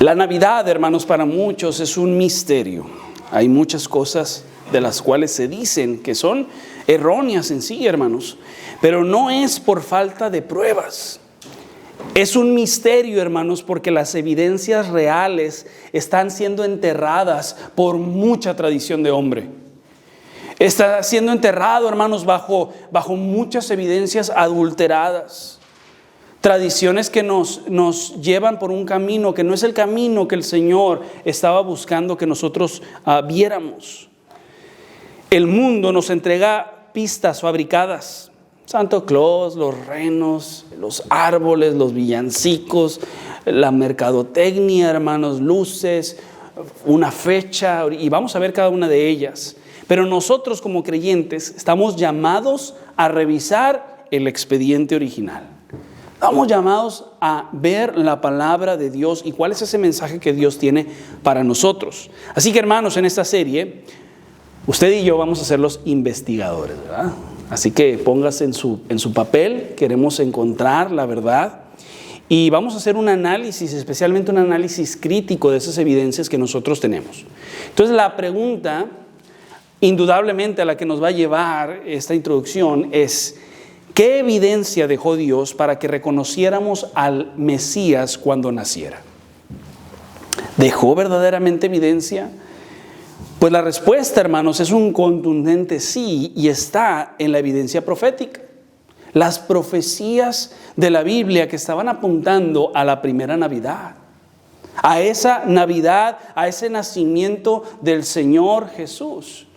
La Navidad, hermanos, para muchos es un misterio. Hay muchas cosas de las cuales se dicen que son erróneas en sí, hermanos, pero no es por falta de pruebas. Es un misterio, hermanos, porque las evidencias reales están siendo enterradas por mucha tradición de hombre. Está siendo enterrado, hermanos, bajo muchas evidencias adulteradas. Tradiciones que nos llevan por un camino que no es el camino que el Señor estaba buscando que nosotros viéramos. El mundo nos entrega pistas fabricadas. Santo Claus, los renos, los árboles, los villancicos, la mercadotecnia, hermanos, luces, una fecha, y vamos a ver cada una de ellas. Pero nosotros como creyentes estamos llamados a revisar el expediente original. Estamos llamados a ver la palabra de Dios y cuál es ese mensaje que Dios tiene para nosotros. Así que, hermanos, en esta serie, usted y yo vamos a ser los investigadores, ¿verdad? Así que póngase en su papel. Queremos encontrar la verdad y vamos a hacer un análisis, especialmente un análisis crítico de esas evidencias que nosotros tenemos. Entonces, la pregunta, indudablemente, a la que nos va a llevar esta introducción es: ¿qué evidencia dejó Dios para que reconociéramos al Mesías cuando naciera? ¿Dejó verdaderamente evidencia? Pues la respuesta, hermanos, es un contundente sí, y está en la evidencia profética. Las profecías de la Biblia que estaban apuntando a la primera Navidad, a esa Navidad, a ese nacimiento del Señor Jesús.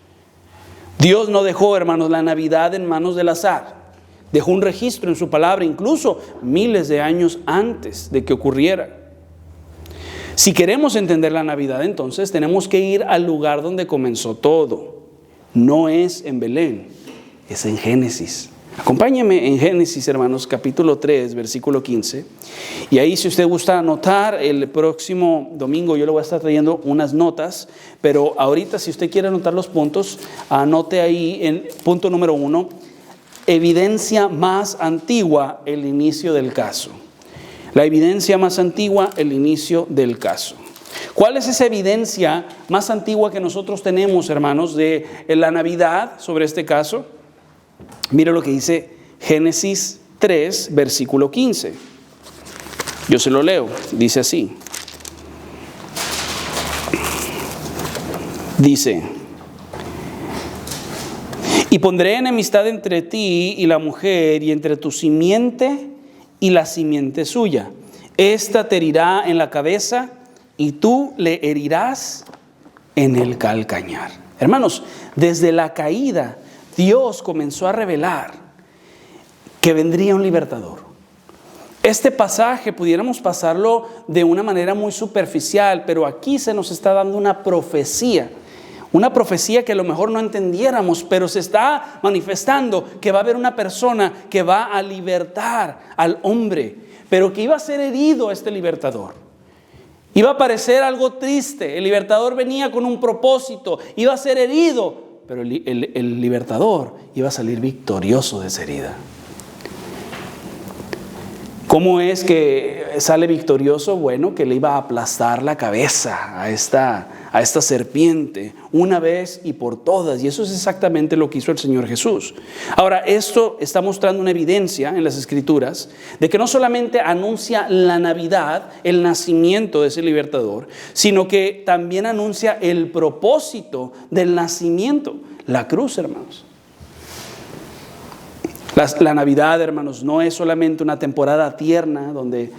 Dios no dejó, hermanos, la Navidad en manos del azar. Dejó un registro en su palabra, incluso miles de años antes de que ocurriera. Si queremos entender la Navidad, entonces tenemos que ir al lugar donde comenzó todo. No es en Belén, es en Génesis. Acompáñenme en Génesis, hermanos, capítulo 3, versículo 15. Y ahí, si usted gusta anotar, el próximo domingo yo le voy a estar trayendo unas notas, pero ahorita, si usted quiere anotar los puntos, anote ahí en punto número 1, evidencia más antigua, el inicio del caso. La evidencia más antigua, el inicio del caso. ¿Cuál es esa evidencia más antigua que nosotros tenemos, hermanos, de la Navidad sobre este caso? Mire lo que dice Génesis 3, versículo 15. Yo se lo leo, dice así. Dice: y pondré enemistad entre ti y la mujer, y entre tu simiente y la simiente suya. Esta te herirá en la cabeza, y tú le herirás en el calcañar. Hermanos, desde la caída, Dios comenzó a revelar que vendría un libertador. Este pasaje pudiéramos pasarlo de una manera muy superficial, pero aquí se nos está dando una profecía. Una profecía que a lo mejor no entendiéramos, pero se está manifestando que va a haber una persona que va a libertar al hombre, pero que iba a ser herido este libertador. Iba a parecer algo triste. El libertador venía con un propósito, iba a ser herido, pero el libertador iba a salir victorioso de esa herida. ¿Cómo es que sale victorioso? Bueno, que le iba a aplastar la cabeza a esta serpiente una vez y por todas. Y eso es exactamente lo que hizo el Señor Jesús. Ahora, esto está mostrando una evidencia en las Escrituras de que no solamente anuncia la Navidad, el nacimiento de ese libertador, sino que también anuncia el propósito del nacimiento, la cruz, hermanos. La Navidad, hermanos, no es solamente una temporada tierna donde,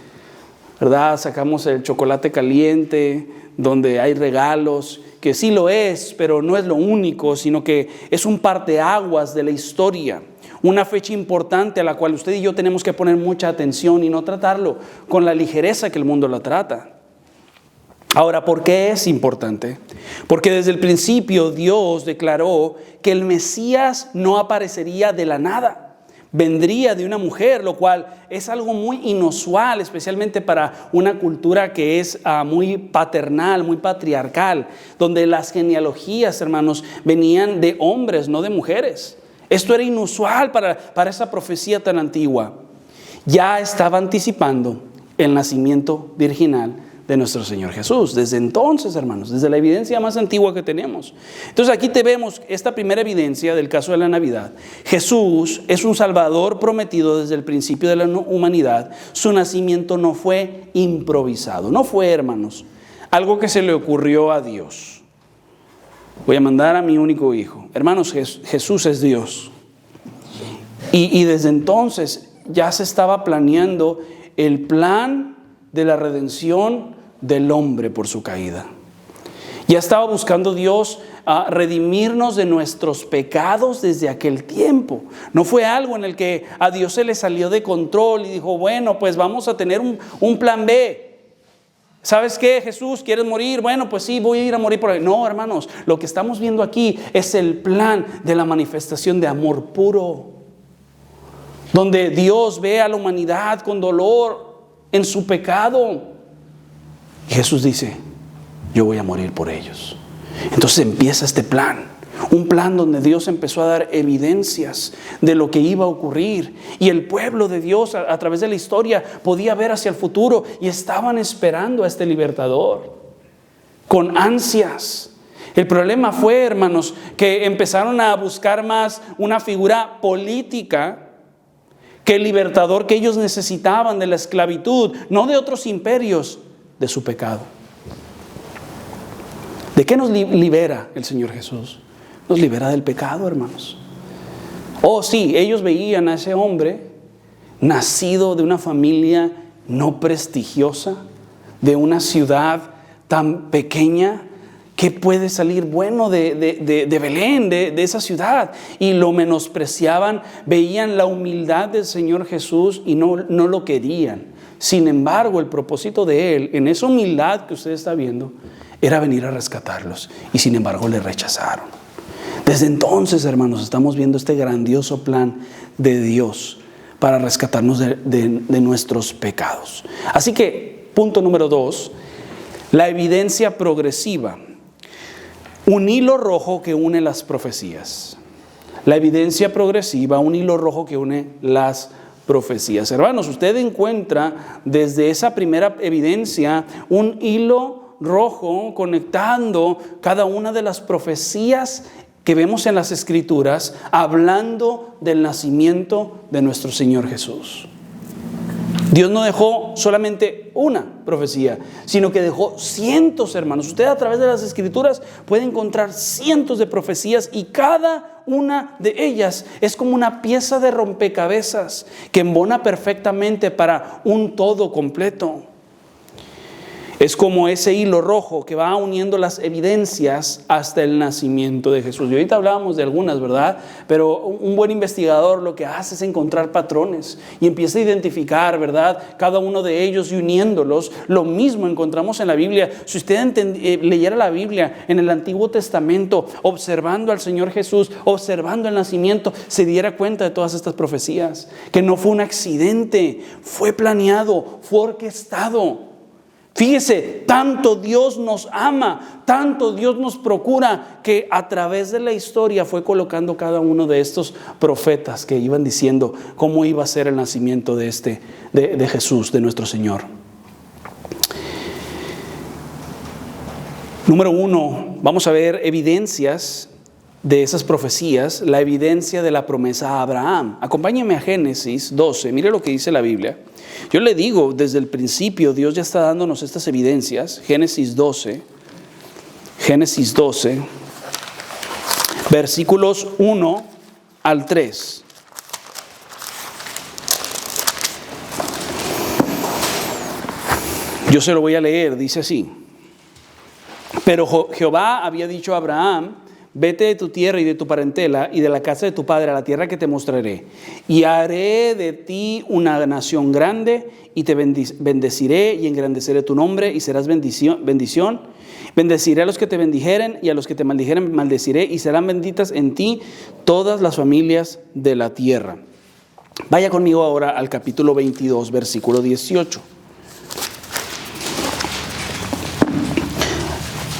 ¿verdad?, sacamos el chocolate caliente, donde hay regalos, que sí lo es, pero no es lo único, sino que es un parteaguas de la historia, una fecha importante a la cual usted y yo tenemos que poner mucha atención y no tratarlo con la ligereza que el mundo la trata. Ahora, ¿por qué es importante? Porque desde el principio Dios declaró que el Mesías no aparecería de la nada. Vendría de una mujer, lo cual es algo muy inusual, especialmente para una cultura que es muy paternal, muy patriarcal, donde las genealogías, hermanos, venían de hombres, no de mujeres. Esto era inusual para esa profecía tan antigua. Ya estaba anticipando el nacimiento virginal de nuestro Señor Jesús. Desde entonces, hermanos, desde la evidencia más antigua que tenemos. Entonces aquí te vemos esta primera evidencia del caso de la Navidad. Jesús es un Salvador prometido desde el principio de la humanidad. Su nacimiento no fue improvisado, no fue, hermanos, algo que se le ocurrió a Dios. Voy a mandar a mi único hijo. Hermanos, Jesús es Dios. Y desde entonces ya se estaba planeando el plan de la redención del hombre por su caída. Ya estaba buscando Dios a redimirnos de nuestros pecados desde aquel tiempo. No fue algo en el que a Dios se le salió de control y dijo, bueno, pues vamos a tener un plan B. ¿Sabes qué, Jesús? ¿Quieres morir? Bueno, pues sí, voy a ir a morir por ahí. No, hermanos, lo que estamos viendo aquí es el plan de la manifestación de amor puro, donde Dios ve a la humanidad con dolor en su pecado. Y Jesús dice, yo voy a morir por ellos. Entonces empieza este plan. Un plan donde Dios empezó a dar evidencias de lo que iba a ocurrir. Y el pueblo de Dios a través de la historia podía ver hacia el futuro. Y estaban esperando a este libertador con ansias. El problema fue, hermanos, que empezaron a buscar más una figura política que el libertador que ellos necesitaban de la esclavitud, no de otros imperios, de su pecado. ¿De qué nos libera el Señor Jesús? Nos libera del pecado, hermanos. Oh, sí, ellos veían a ese hombre nacido de una familia no prestigiosa, de una ciudad tan pequeña. ¿Qué puede salir bueno de Belén, de esa ciudad? Y lo menospreciaban, veían la humildad del Señor Jesús y no lo querían. Sin embargo, el propósito de Él, en esa humildad que usted está viendo, era venir a rescatarlos. Y sin embargo, le rechazaron. Desde entonces, hermanos, estamos viendo este grandioso plan de Dios para rescatarnos de nuestros pecados. Así que, punto número 2, la evidencia progresiva. Un hilo rojo que une las profecías. La evidencia progresiva, un hilo rojo que une las profecías. Hermanos, usted encuentra desde esa primera evidencia un hilo rojo conectando cada una de las profecías que vemos en las Escrituras, hablando del nacimiento de nuestro Señor Jesús. Dios no dejó solamente una profecía, sino que dejó cientos, hermanos. Usted a través de las Escrituras puede encontrar cientos de profecías y cada una de ellas es como una pieza de rompecabezas que embona perfectamente para un todo completo. Es como ese hilo rojo que va uniendo las evidencias hasta el nacimiento de Jesús. Y ahorita hablábamos de algunas, ¿verdad? Pero un buen investigador lo que hace es encontrar patrones y empieza a identificar, ¿verdad?, cada uno de ellos y uniéndolos. Lo mismo encontramos en la Biblia. Si usted leyera la Biblia en el Antiguo Testamento, observando al Señor Jesús, observando el nacimiento, se diera cuenta de todas estas profecías. Que no fue un accidente, fue planeado, fue orquestado. Fíjese, tanto Dios nos ama, tanto Dios nos procura, que a través de la historia fue colocando cada uno de estos profetas que iban diciendo cómo iba a ser el nacimiento de Jesús, de nuestro Señor. Número 1, vamos a ver evidencias de esas profecías, la evidencia de la promesa a Abraham. Acompáñeme a Génesis 12, mire lo que dice la Biblia. Yo le digo, desde el principio Dios ya está dándonos estas evidencias. Génesis 12, versículos 1 al 3. Yo se lo voy a leer, dice así. Pero Jehová había dicho a Abraham: vete de tu tierra y de tu parentela y de la casa de tu padre a la tierra que te mostraré. Y haré de ti una nación grande y te bendeciré y engrandeceré tu nombre y serás bendición. Bendeciré a los que te bendijeren y a los que te maldijeren maldeciré y serán benditas en ti todas las familias de la tierra. Vaya conmigo ahora al capítulo 22, versículo 18.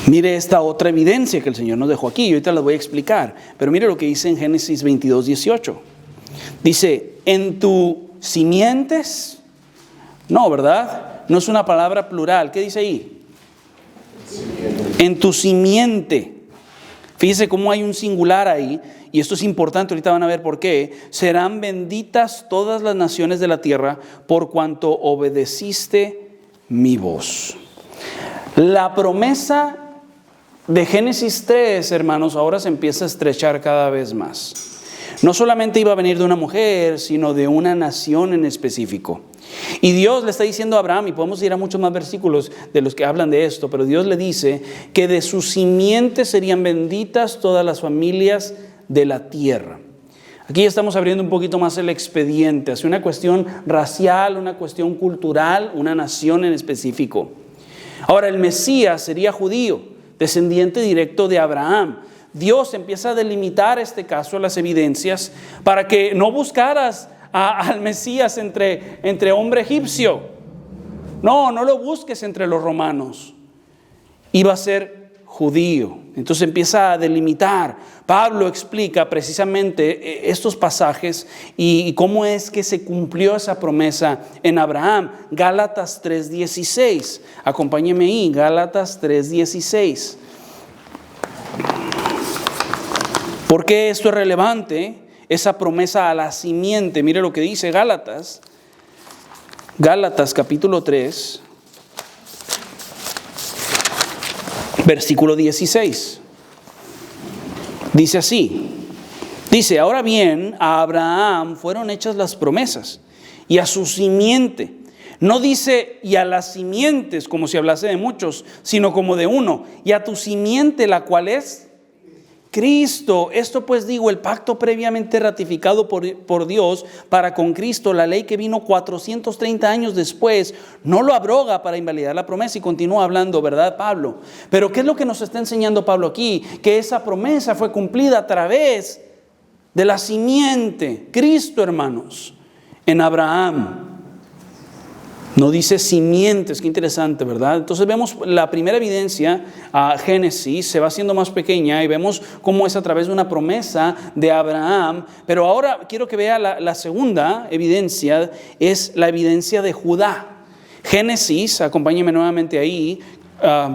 Mire esta otra evidencia que el Señor nos dejó aquí. Yo ahorita las voy a explicar. Pero mire lo que dice en Génesis 22, 18. Dice, en tu simientes, no, ¿verdad? no es una palabra plural. ¿Qué dice ahí? En tu simiente. Fíjese cómo hay un singular ahí, y esto es importante, ahorita van a ver por qué. Serán benditas todas las naciones de la tierra por cuanto obedeciste mi voz. La promesa de Génesis 3, hermanos, ahora se empieza a estrechar cada vez más. No solamente iba a venir de una mujer, sino de una nación en específico. Y Dios le está diciendo a Abraham, y podemos ir a muchos más versículos de los que hablan de esto, pero Dios le dice que de su simiente serían benditas todas las familias de la tierra. Aquí estamos abriendo un poquito más el expediente hacia una cuestión racial, una cuestión cultural, una nación en específico. Ahora, el Mesías sería judío, descendiente directo de Abraham. Dios empieza a delimitar este caso, las evidencias, para que no buscaras al Mesías entre hombre egipcio. No lo busques entre los romanos. Iba a ser judío. Entonces empieza a delimitar. Pablo explica precisamente estos pasajes y cómo es que se cumplió esa promesa en Abraham. Gálatas 3:16. Acompáñeme ahí, Gálatas 3:16. ¿Por qué esto es relevante? Esa promesa a la simiente. Mire lo que dice Gálatas. Gálatas capítulo 3, versículo 16. Dice así. Dice, ahora bien, a Abraham fueron hechas las promesas y a su simiente. No dice y a las simientes como si hablase de muchos, sino como de uno. Y a tu simiente, la cual es Cristo. Esto pues digo, el pacto previamente ratificado por Dios para con Cristo, la ley que vino 430 años después, no lo abroga para invalidar la promesa. Y continúa hablando, ¿verdad, Pablo? Pero ¿qué es lo que nos está enseñando Pablo aquí? Que esa promesa fue cumplida a través de la simiente, Cristo, hermanos, en Abraham. No dice simientes, qué interesante, ¿verdad? Entonces vemos la primera evidencia, Génesis, se va haciendo más pequeña y vemos cómo es a través de una promesa de Abraham. Pero ahora quiero que vea la segunda evidencia, es la evidencia de Judá. Génesis, acompáñenme nuevamente ahí,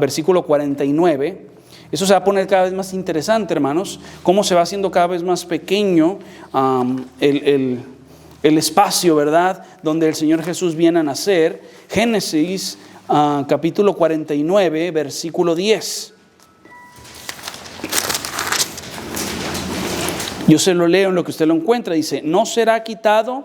versículo 49. Eso se va a poner cada vez más interesante, hermanos, cómo se va haciendo cada vez más pequeño el espacio, ¿verdad?, donde el Señor Jesús viene a nacer. Génesis capítulo 49, versículo 10. Yo se lo leo en lo que usted lo encuentra. Dice, no será quitado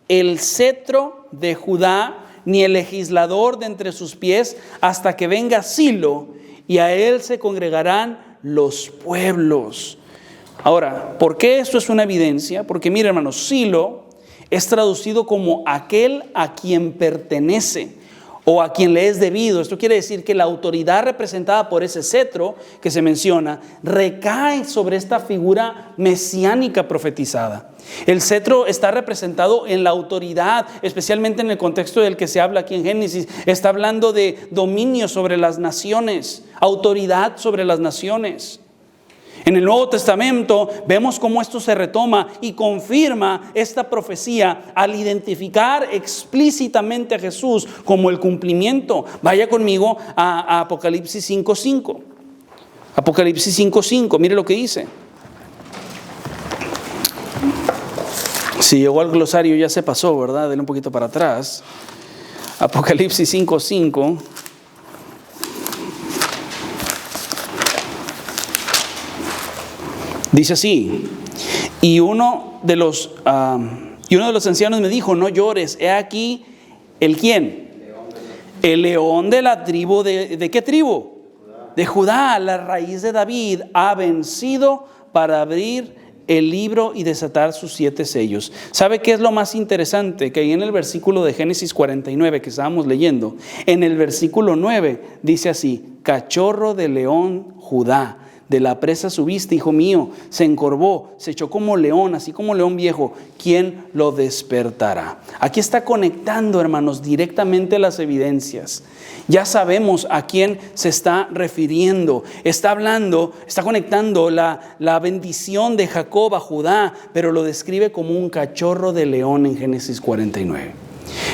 el cetro de Judá, ni el legislador de entre sus pies, hasta que venga Silo, y a él se congregarán los pueblos. Ahora, ¿por qué esto es una evidencia? Porque mire, hermanos, Silo es traducido como aquel a quien pertenece o a quien le es debido. Esto quiere decir que la autoridad representada por ese cetro que se menciona recae sobre esta figura mesiánica profetizada. El cetro está representado en la autoridad, especialmente en el contexto del que se habla aquí en Génesis. Está hablando de dominio sobre las naciones, autoridad sobre las naciones. En el Nuevo Testamento vemos cómo esto se retoma y confirma esta profecía al identificar explícitamente a Jesús como el cumplimiento. Vaya conmigo a Apocalipsis 5:5. Apocalipsis 5:5, mire lo que dice. Si llegó al glosario ya se pasó, ¿verdad? Dele un poquito para atrás. Apocalipsis 5:5. Dice así, y uno de los ancianos me dijo, no llores, he aquí, ¿el quién? El león de la tribu, ¿de qué tribu? De Judá, la raíz de David, ha vencido para abrir el libro y desatar sus 7 sellos. ¿Sabe qué es lo más interesante? Que ahí en el versículo de Génesis 49 que estábamos leyendo, en el versículo 9 dice así, cachorro de león Judá, de la presa subiste, hijo mío, se encorvó, se echó como león, así como león viejo, ¿quién lo despertará? Aquí está conectando, hermanos, directamente las evidencias. Ya sabemos a quién se está refiriendo. Está hablando, está conectando la bendición de Jacob a Judá, pero lo describe como un cachorro de león en Génesis 49.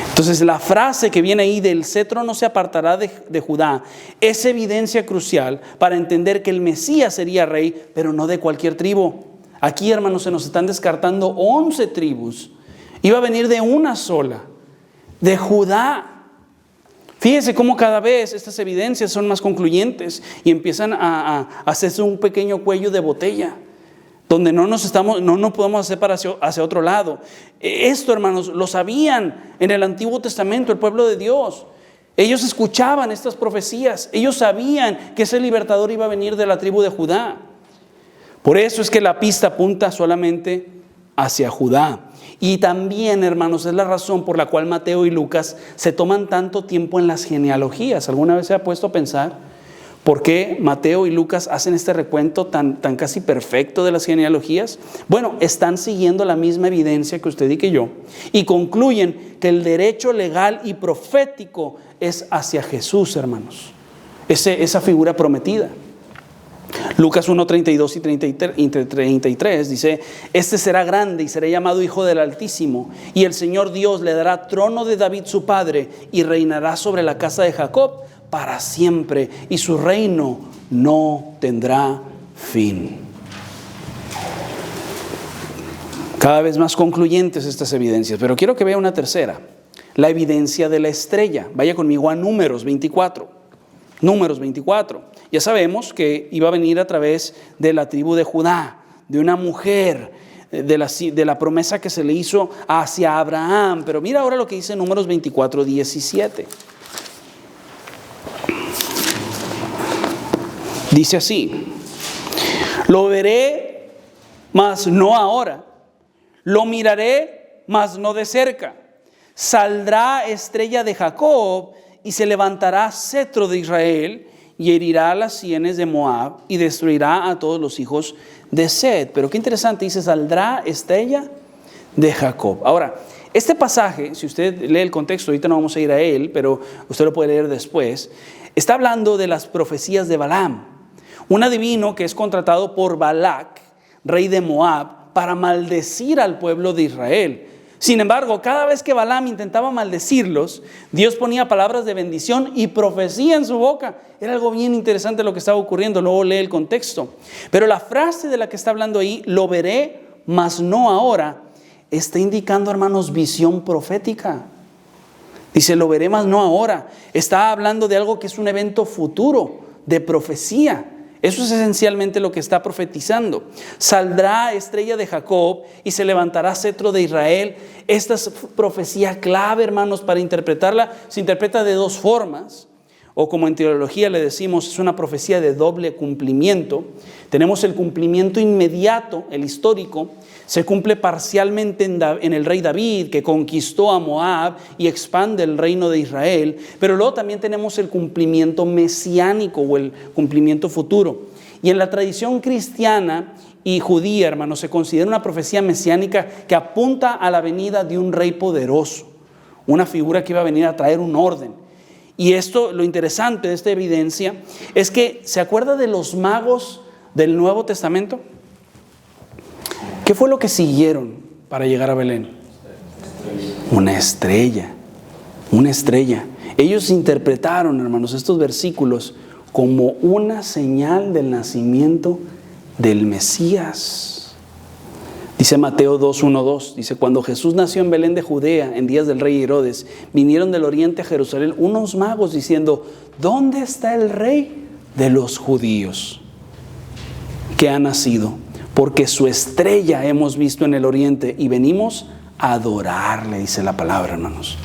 Entonces la frase que viene ahí del cetro no se apartará de Judá es evidencia crucial para entender que el Mesías sería rey, pero no de cualquier tribu. Aquí, hermanos, se nos están descartando 11 tribus. Iba a venir de una sola, de Judá. Fíjense cómo cada vez estas evidencias son más concluyentes y empiezan a hacerse un pequeño cuello de botella, donde no nos podemos hacer para hacia otro lado. Esto, hermanos, lo sabían en el Antiguo Testamento, el pueblo de Dios. Ellos escuchaban estas profecías. Ellos sabían que ese libertador iba a venir de la tribu de Judá. Por eso es que la pista apunta solamente hacia Judá. Y también, hermanos, es la razón por la cual Mateo y Lucas se toman tanto tiempo en las genealogías. ¿Alguna vez se ha puesto a pensar por qué Mateo y Lucas hacen este recuento tan casi perfecto de las genealogías? Bueno, están siguiendo la misma evidencia que usted y que yo, y concluyen que el derecho legal y profético es hacia Jesús, hermanos. Esa figura prometida. Lucas 1:32 y 33 dice: este será grande y será llamado Hijo del Altísimo, y el Señor Dios le dará trono de David su padre, y reinará sobre la casa de Jacob para siempre, y su reino no tendrá fin. Cada vez más concluyentes estas evidencias, pero quiero que vea una tercera, la evidencia de la estrella. Vaya conmigo a Números 24. Números 24. Ya sabemos que iba a venir a través de la tribu de Judá, de una mujer, de la promesa que se le hizo hacia Abraham. Pero mira ahora lo que dice Números 24:17. Dice así: lo veré, mas no ahora. Lo miraré, mas no de cerca. Saldrá estrella de Jacob y se levantará cetro de Israel y herirá las sienes de Moab y destruirá a todos los hijos de Sed. Pero qué interesante, dice: saldrá estrella de Jacob. Ahora, este pasaje, si usted lee el contexto, ahorita no vamos a ir a él, pero usted lo puede leer después, está hablando de las profecías de Balaam, un adivino que es contratado por Balac, rey de Moab, para maldecir al pueblo de Israel. Sin embargo, cada vez que Balaam intentaba maldecirlos, Dios ponía palabras de bendición y profecía en su boca. Era algo bien interesante lo que estaba ocurriendo. Luego lee el contexto. Pero la frase de la que está hablando ahí, lo veré, mas no ahora, está indicando, hermanos, visión profética. Dice, lo veré, mas no ahora. Está hablando de algo que es un evento futuro, de profecía. Eso es esencialmente lo que está profetizando. Saldrá estrella de Jacob y se levantará cetro de Israel. Esta es profecía clave, hermanos, para interpretarla. Se interpreta de dos formas, o como en teología le decimos, es una profecía de doble cumplimiento. Tenemos el cumplimiento inmediato, el histórico. Se cumple parcialmente en el rey David, que conquistó a Moab y expande el reino de Israel. Pero luego también tenemos el cumplimiento mesiánico o el cumplimiento futuro. Y en la tradición cristiana y judía, hermanos, se considera una profecía mesiánica que apunta a la venida de un rey poderoso, una figura que iba a venir a traer un orden. Y esto, lo interesante de esta evidencia, es que, ¿se acuerda de los magos del Nuevo Testamento? ¿Qué fue lo que siguieron para llegar a Belén? Una estrella. Una estrella. Ellos interpretaron, hermanos, estos versículos como una señal del nacimiento del Mesías. Dice Mateo 2:1-2, dice: cuando Jesús nació en Belén de Judea, en días del rey Herodes, vinieron del oriente a Jerusalén unos magos diciendo: ¿dónde está el rey de los judíos que ha nacido? Porque su estrella hemos visto en el oriente y venimos a adorarle, dice la palabra, hermanos.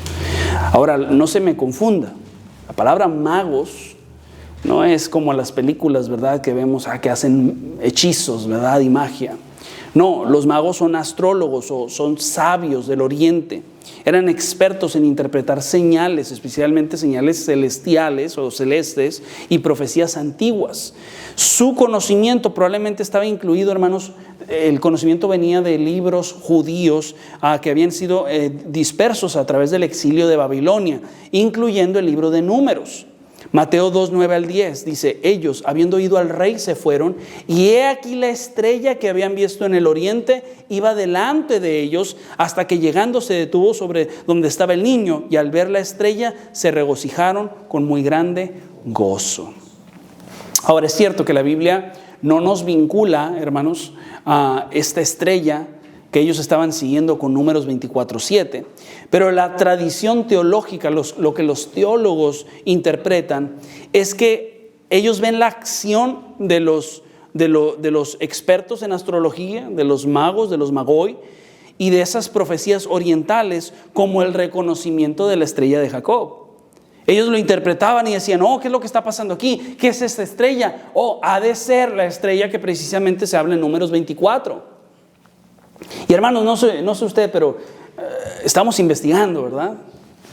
Ahora, no se me confunda. La palabra magos no es como las películas, ¿verdad?, que vemos que hacen hechizos, ¿verdad?, y magia. No, los magos son astrólogos o son sabios del oriente. Eran expertos en interpretar señales, especialmente señales celestiales o celestes y profecías antiguas. Su conocimiento probablemente estaba incluido, hermanos, el conocimiento venía de libros judíos que habían sido dispersos a través del exilio de Babilonia, incluyendo el libro de Números. Mateo 2, 9 al 10 dice: ellos, habiendo ido al rey, se fueron, y he aquí la estrella que habían visto en el oriente iba delante de ellos, hasta que llegando se detuvo sobre donde estaba el niño, y al ver la estrella se regocijaron con muy grande gozo. Ahora, es cierto que la Biblia no nos vincula, hermanos, a esta estrella que ellos estaban siguiendo con Números 24:7. Pero la tradición teológica, lo que los teólogos interpretan, es que ellos ven la acción de los expertos en astrología, de los magos, de los magoi, y de esas profecías orientales como el reconocimiento de la estrella de Jacob. Ellos lo interpretaban y decían: oh, ¿qué es lo que está pasando aquí? ¿Qué es esta estrella? Oh, ha de ser la estrella que precisamente se habla en Números 24. Y hermanos, no sé usted, pero estamos investigando, ¿verdad?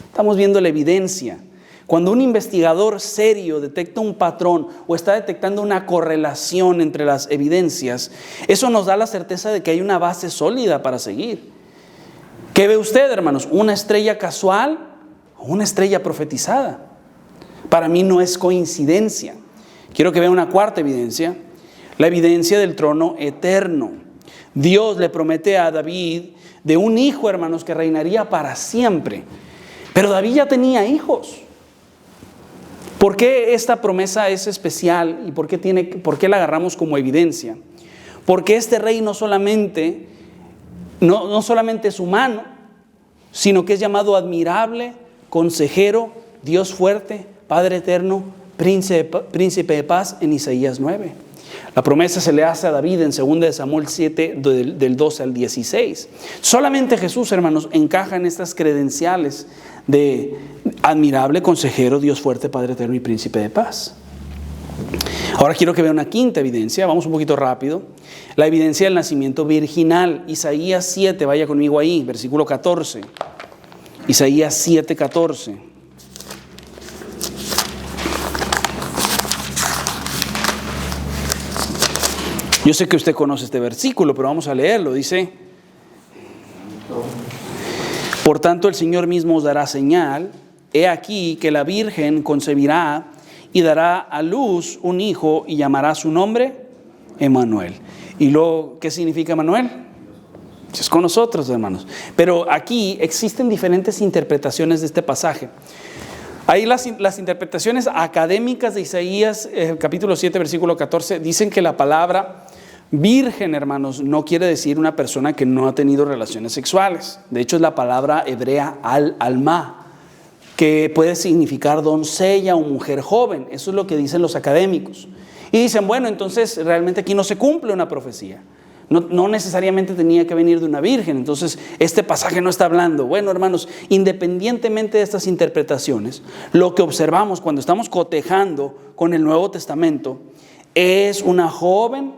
Estamos viendo la evidencia. Cuando un investigador serio detecta un patrón o está detectando una correlación entre las evidencias, eso nos da la certeza de que hay una base sólida para seguir. ¿Qué ve usted, hermanos? ¿Una estrella casual o una estrella profetizada? Para mí no es coincidencia. Quiero que vea una cuarta evidencia, la evidencia del trono eterno. Dios le promete a David de un hijo, hermanos, que reinaría para siempre. Pero David ya tenía hijos. ¿Por qué esta promesa es especial y por qué la agarramos como evidencia? Porque este rey no solamente es humano, sino que es llamado admirable, consejero, Dios fuerte, Padre eterno, príncipe de paz en Isaías 9. La promesa se le hace a David en 2 Samuel 7, del 12 al 16. Solamente Jesús, hermanos, encaja en estas credenciales de admirable, consejero, Dios fuerte, Padre eterno y príncipe de paz. Ahora quiero que vea una quinta evidencia. Vamos un poquito rápido. La evidencia del nacimiento virginal. Isaías 7, vaya conmigo ahí, versículo 14. Isaías 7, 14. Yo sé que usted conoce este versículo, pero vamos a leerlo. Dice: por tanto el Señor mismo os dará señal. He aquí que la Virgen concebirá y dará a luz un hijo y llamará su nombre Emmanuel. ¿Y luego qué significa Emmanuel? Es con nosotros, hermanos. Pero aquí existen diferentes interpretaciones de este pasaje. Ahí las interpretaciones académicas de Isaías, capítulo 7, versículo 14, dicen que la palabra virgen, hermanos, no quiere decir una persona que no ha tenido relaciones sexuales. De hecho, es la palabra hebrea alma, que puede significar doncella o mujer joven. Eso es lo que dicen los académicos. Y dicen: bueno, entonces realmente aquí no se cumple una profecía. No necesariamente tenía que venir de una virgen. Entonces este pasaje no está hablando. Bueno, hermanos, independientemente de estas interpretaciones, lo que observamos cuando estamos cotejando con el Nuevo Testamento es una joven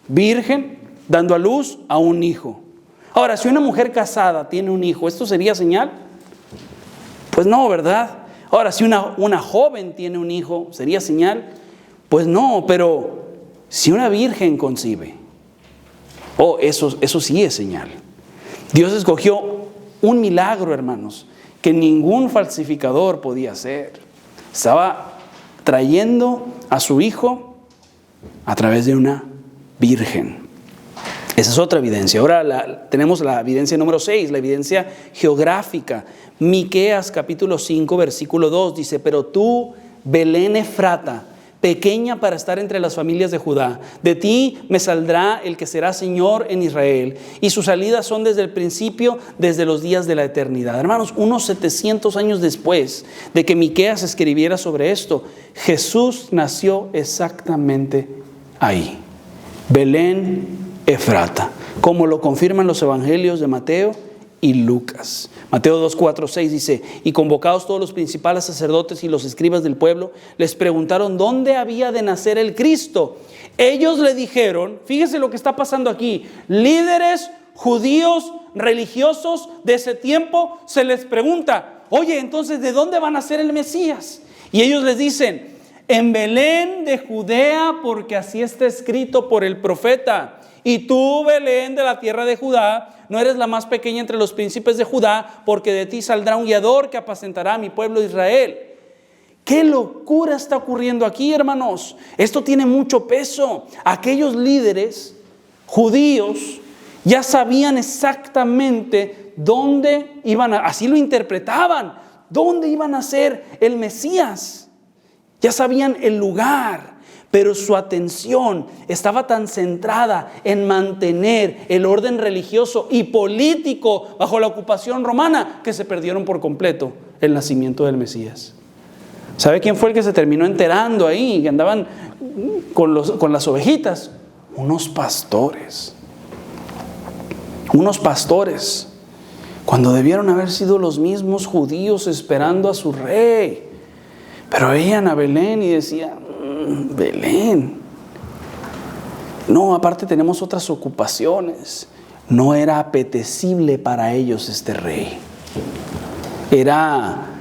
virgen dando a luz a un hijo. Ahora, si una mujer casada tiene un hijo, ¿esto sería señal? Pues no, ¿verdad? Ahora, si una joven tiene un hijo, ¿sería señal? Pues no, pero si una virgen concibe, eso sí es señal. Dios escogió un milagro, hermanos, que ningún falsificador podía hacer. Estaba trayendo a su hijo a través de una virgen. Esa es otra evidencia. Ahora tenemos la evidencia número 6, la evidencia geográfica. Miqueas capítulo 5, versículo 2 dice: pero tú, Belén Efrata, pequeña para estar entre las familias de Judá, de ti me saldrá el que será Señor en Israel, y sus salidas son desde el principio, desde los días de la eternidad. Hermanos, unos 700 años después de que Miqueas escribiera sobre esto, Jesús nació exactamente ahí, Belén Efrata, como lo confirman los evangelios de Mateo y Lucas. Mateo 2, 4, 6 dice: y convocados todos los principales sacerdotes y los escribas del pueblo, les preguntaron dónde había de nacer el Cristo. Ellos le dijeron, fíjese lo que está pasando aquí, líderes judíos religiosos de ese tiempo, se les pregunta: oye, entonces, ¿de dónde va a nacer el Mesías? Y ellos les dicen: en Belén de Judea, porque así está escrito por el profeta. Y tú, Belén, de la tierra de Judá, no eres la más pequeña entre los príncipes de Judá, porque de ti saldrá un guiador que apacentará a mi pueblo Israel. ¿Qué locura está ocurriendo aquí, hermanos? Esto tiene mucho peso. Aquellos líderes judíos ya sabían exactamente dónde iban así lo interpretaban, dónde iban a ser el Mesías. Ya sabían el lugar, pero su atención estaba tan centrada en mantener el orden religioso y político bajo la ocupación romana que se perdieron por completo el nacimiento del Mesías. ¿Sabe quién fue el que se terminó enterando ahí? Que andaban con las ovejitas. Unos pastores. Unos pastores. Cuando debieron haber sido los mismos judíos esperando a su rey. Pero veían a Belén y decían, Belén. No, aparte tenemos otras ocupaciones. No era apetecible para ellos este rey. Era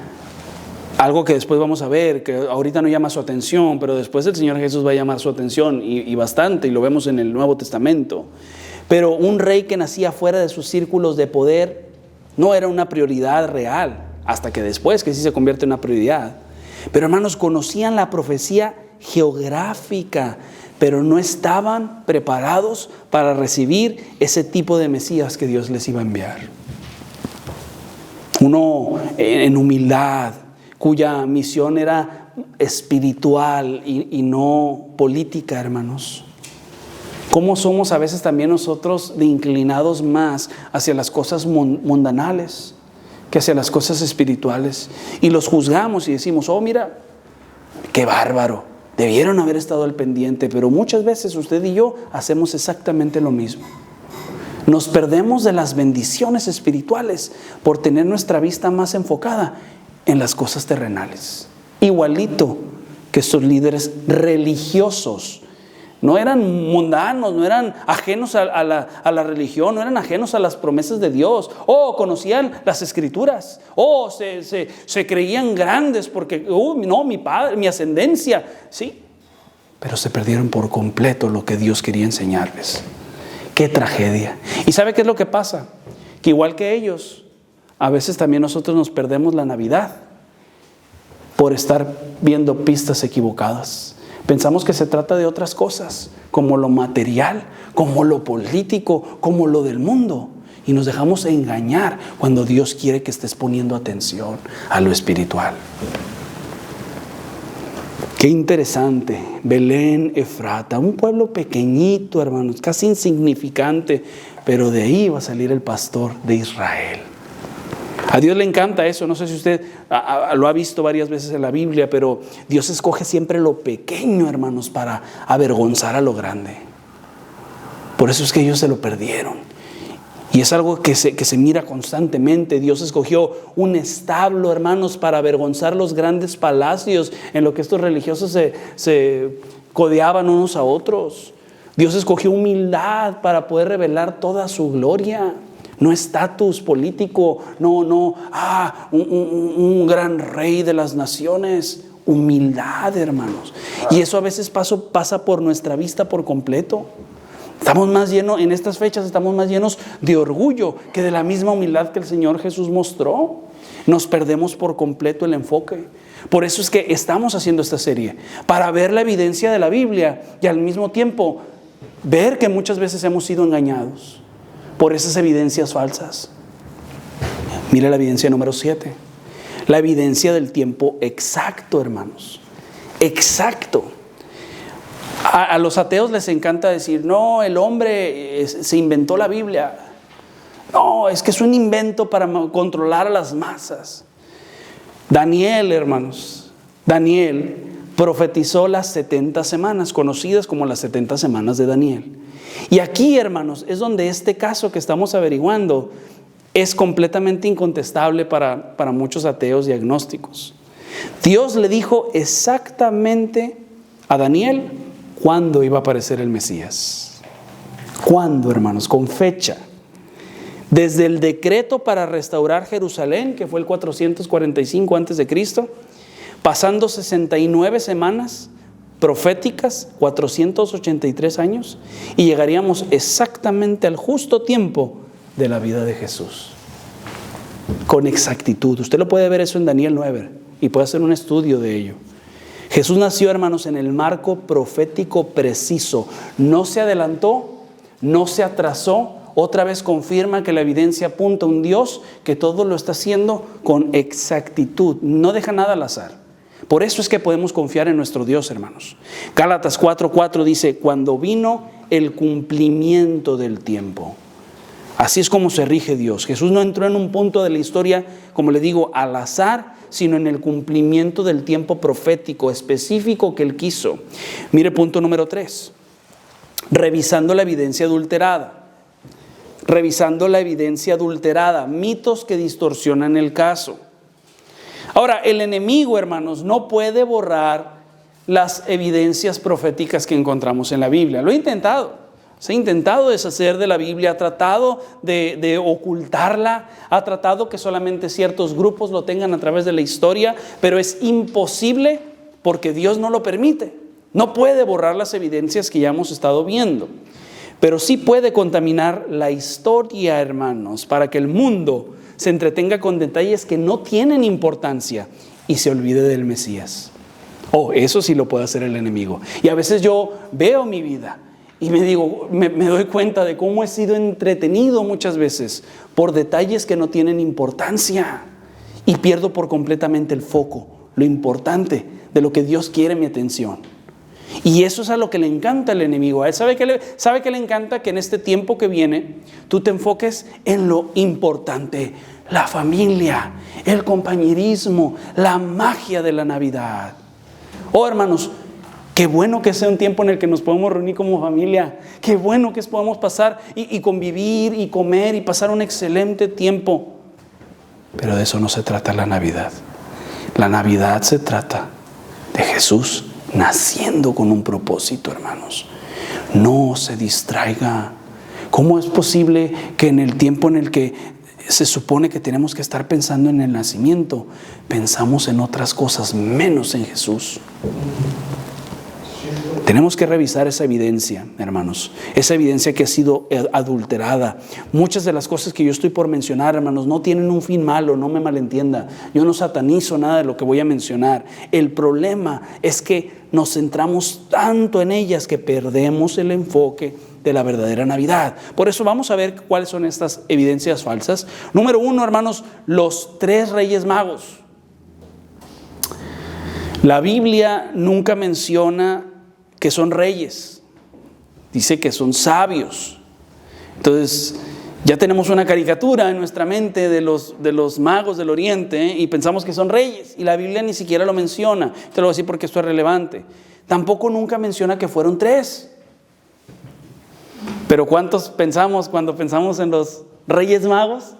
algo que después vamos a ver, que ahorita no llama su atención, pero después el Señor Jesús va a llamar su atención y bastante, y lo vemos en el Nuevo Testamento. Pero un rey que nacía fuera de sus círculos de poder no era una prioridad real, hasta que después que sí se convierte en una prioridad. Pero hermanos, conocían la profecía geográfica, pero no estaban preparados para recibir ese tipo de Mesías que Dios les iba a enviar. Uno en humildad, cuya misión era espiritual y no política, hermanos. ¿Cómo somos a veces también nosotros de inclinados más hacia las cosas mundanales que hacia las cosas espirituales? Y los juzgamos y decimos, oh mira, qué bárbaro, debieron haber estado al pendiente. Pero muchas veces usted y yo hacemos exactamente lo mismo. Nos perdemos de las bendiciones espirituales por tener nuestra vista más enfocada en las cosas terrenales. Igualito que estos líderes religiosos. No eran mundanos, no eran ajenos a la religión, no eran ajenos a las promesas de Dios. Conocían las escrituras. Se creían grandes porque, no, mi padre, mi ascendencia. Sí, pero se perdieron por completo lo que Dios quería enseñarles. ¡Qué tragedia! ¿Y sabe qué es lo que pasa? Que igual que ellos, a veces también nosotros nos perdemos la Navidad por estar viendo pistas equivocadas. Pensamos que se trata de otras cosas, como lo material, como lo político, como lo del mundo. Y nos dejamos engañar cuando Dios quiere que estés poniendo atención a lo espiritual. Qué interesante. Belén Efrata, un pueblo pequeñito, hermanos, casi insignificante, pero de ahí va a salir el pastor de Israel. A Dios le encanta eso. No sé si usted lo ha visto varias veces en la Biblia, pero Dios escoge siempre lo pequeño, hermanos, para avergonzar a lo grande. Por eso es que ellos se lo perdieron. Y es algo que se mira constantemente. Dios escogió un establo, hermanos, para avergonzar los grandes palacios en lo que estos religiosos se codeaban unos a otros. Dios escogió humildad para poder revelar toda su gloria. No estatus político, un gran rey de las naciones. Humildad, hermanos. Y eso a veces pasa por nuestra vista por completo. Estamos más llenos, en estas fechas estamos más llenos de orgullo que de la misma humildad que el Señor Jesús mostró. Nos perdemos por completo el enfoque. Por eso es que estamos haciendo esta serie, para ver la evidencia de la Biblia y al mismo tiempo ver que muchas veces hemos sido engañados por esas evidencias falsas. Mire la evidencia número 7. La evidencia del tiempo exacto, hermanos. Exacto. A los ateos les encanta decir, no, el hombre se inventó la Biblia. No, es que es un invento para controlar a las masas. Daniel, hermanos, Daniel profetizó las 70 semanas, conocidas como las 70 semanas de Daniel. Y aquí, hermanos, es donde este caso que estamos averiguando es completamente incontestable para muchos ateos y agnósticos. Dios le dijo exactamente a Daniel cuándo iba a aparecer el Mesías. ¿Cuándo, hermanos? Con fecha. Desde el decreto para restaurar Jerusalén, que fue el 445 a.C., pasando 69 semanas proféticas, 483 años, y llegaríamos exactamente al justo tiempo de la vida de Jesús. Con exactitud. Usted lo puede ver eso en Daniel 9 y puede hacer un estudio de ello. Jesús nació, hermanos, en el marco profético preciso. No se adelantó, no se atrasó. Otra vez confirma que la evidencia apunta a un Dios que todo lo está haciendo con exactitud. No deja nada al azar. Por eso es que podemos confiar en nuestro Dios, hermanos. Gálatas 4:4 dice, cuando vino el cumplimiento del tiempo. Así es como se rige Dios. Jesús no entró en un punto de la historia, como le digo, al azar, sino en el cumplimiento del tiempo profético específico que Él quiso. Mire punto número 3. Revisando la evidencia adulterada. Revisando la evidencia adulterada. Mitos que distorsionan el caso. Ahora, el enemigo, hermanos, no puede borrar las evidencias proféticas que encontramos en la Biblia. Lo ha intentado. Se ha intentado deshacer de la Biblia, ha tratado de ocultarla, ha tratado que solamente ciertos grupos lo tengan a través de la historia, pero es imposible porque Dios no lo permite. No puede borrar las evidencias que ya hemos estado viendo, pero sí puede contaminar la historia, hermanos, para que el mundo se entretenga con detalles que no tienen importancia y se olvide del Mesías. Eso sí lo puede hacer el enemigo. Y a veces yo veo mi vida y me doy cuenta de cómo he sido entretenido muchas veces por detalles que no tienen importancia y pierdo por completamente el foco, lo importante de lo que Dios quiere mi atención. Y eso es a lo que le encanta al enemigo. A él sabe que le encanta que en este tiempo que viene tú te enfoques en lo importante, la familia, el compañerismo, la magia de la Navidad. Hermanos, qué bueno que sea un tiempo en el que nos podemos reunir como familia. Qué bueno que podamos pasar y convivir y comer y pasar un excelente tiempo. Pero de eso no se trata la Navidad. La Navidad se trata de Jesús naciendo con un propósito, hermanos. No se distraiga. ¿Cómo es posible que en el tiempo en el que se supone que tenemos que estar pensando en el nacimiento, pensamos en otras cosas menos en Jesús? Tenemos que revisar esa evidencia, hermanos, esa evidencia que ha sido adulterada. Muchas de las cosas que yo estoy por mencionar, hermanos, no tienen un fin malo, no me malentienda. Yo no satanizo nada de lo que voy a mencionar. El problema es que nos centramos tanto en ellas que perdemos el enfoque de la verdadera Navidad. Por eso vamos a ver cuáles son estas evidencias falsas. Número 1, hermanos, los 3 reyes magos. La Biblia nunca menciona que son reyes, dice que son sabios. Entonces ya tenemos una caricatura en nuestra mente de los magos del Oriente, y pensamos que son reyes, y la Biblia ni siquiera lo menciona. Te lo voy a decir porque esto es relevante. Tampoco nunca menciona que fueron 3. Pero ¿cuántos pensamos cuando pensamos en los reyes magos?